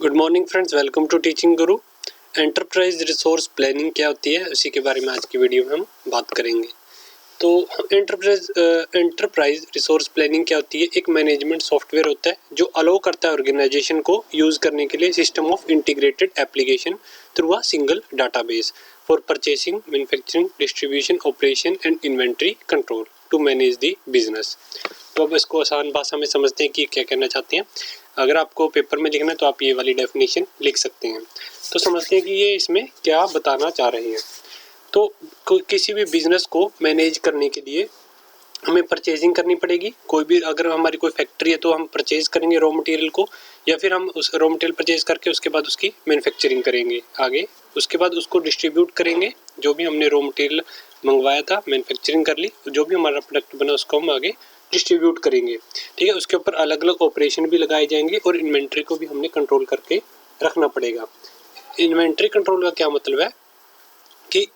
Good morning friends, welcome to teaching guru. Enterprise resource planning क्या होती है, उसी के बारे में आज की वीडियो में हम बात करेंगे। तो एंटरप्राइज रिसोर्स प्लानिंग क्या होती है? एक मैनेजमेंट सॉफ्टवेयर होता है जो अलाउ करता है ऑर्गेनाइजेशन को यूज करने के लिए system of integrated application through a single database for purchasing, manufacturing, distribution, operation and inventory control to manage the business. तो अब इसको आसान भाषा में समझते हैं कि क्या कहना चाहते हैं। अगर आपको पेपर में लिखना है तो आप ये वाली डेफिनेशन लिख सकते हैं। तो समझते हैं कि ये इसमें क्या बताना चाह रहे हैं। तो किसी भी बिजनेस को मैनेज करने के लिए हमें परचेजिंग करनी पड़ेगी। कोई भी, अगर हमारी कोई फैक्ट्री है तो हम परचेज करेंगे रॉ मटेरियल को, या फिर हम उस रॉ मटेरियल परचेज करके उसके बाद उसकी मैन्युफैक्चरिंग करेंगे आगे। उसके बाद उसको डिस्ट्रीब्यूट करेंगे, जो भी हमने रॉ मटेरियल मंगवाया था मैन्युफैक्चरिंग कर ली, जो भी हमारा प्रोडक्ट बना उसको हम आगे डिस्ट्रीब्यूट करेंगे। ठीक है, उसके ऊपर अलग अलग ऑपरेशन भी लगाए जाएंगे और इन्वेंट्री को भी हमने कंट्रोल करके रखना पड़ेगा। इन्वेंट्री कंट्रोल का क्या मतलब है कि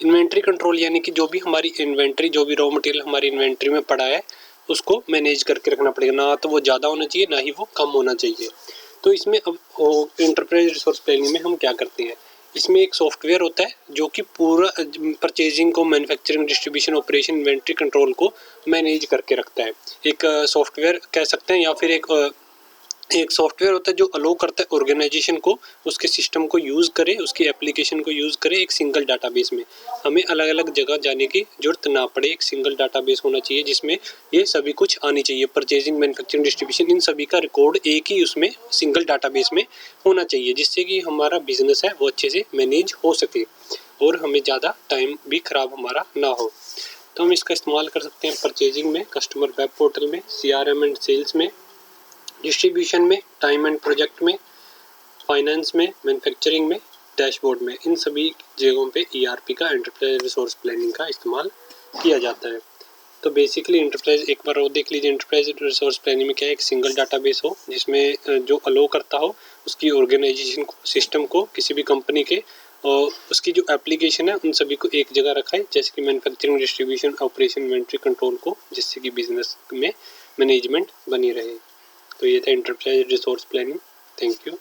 इन्वेंट्री कंट्रोल यानी कि जो भी हमारी इन्वेंट्री, जो भी रॉ मटेरियल हमारी इन्वेंट्री में पड़ा है उसको मैनेज करके रखना पड़ेगा। ना तो वो ज़्यादा होना चाहिए, ना ही वो कम होना चाहिए। तो इसमें अब एंटरप्राइज रिसोर्स प्लानिंग में हम क्या करते हैं, इसमें एक सॉफ्टवेयर होता है जो कि पूरा परचेजिंग को, manufacturing, distribution, operation, inventory control को मैनेज करके रखता है। एक सॉफ्टवेयर कह सकते हैं, या फिर एक सॉफ्टवेयर होता है जो अलो करता है ऑर्गेनाइजेशन को उसके सिस्टम को यूज़ करे, उसकी एप्लीकेशन को यूज़ करे एक सिंगल डाटाबेस में। हमें अलग अलग जगह जाने की जरूरत ना पड़े, एक सिंगल डाटाबेस होना चाहिए जिसमें ये सभी कुछ आनी चाहिए। परचेजिंग, मैन्युफैक्चरिंग, डिस्ट्रीब्यूशन, इन सभी का रिकॉर्ड एक ही उसमें सिंगल डाटाबेस में होना चाहिए, जिससे कि हमारा बिजनेस है वो अच्छे से मैनेज हो सके और हमें ज़्यादा टाइम भी खराब हमारा ना हो। तो हम इसका इस्तेमाल कर सकते हैं परचेजिंग में, कस्टमर वेब पोर्टल में, CRM एंड सेल्स में, डिस्ट्रीब्यूशन में, टाइम एंड प्रोजेक्ट में, फाइनेंस में, मैन्युफैक्चरिंग में, डैशबोर्ड में। इन सभी जगहों पे ERP का, एंटरप्राइज रिसोर्स प्लानिंग का इस्तेमाल किया जाता है। तो बेसिकली एंटरप्राइज, एक बार और देख लीजिए, एंटरप्राइज रिसोर्स प्लानिंग में क्या है, एक सिंगल डाटाबेस हो जिसमें जो अलो करता हो उसकी ऑर्गेनाइजेशन को, सिस्टम को, किसी भी कंपनी के, और उसकी जो एप्लीकेशन है उन सभी को एक जगह रखा है, जैसे कि manufacturing, distribution, operation, inventory control को, जिससे कि बिजनेस में मैनेजमेंट बनी रहे। तो ये था enterprise resource planning. Thank you.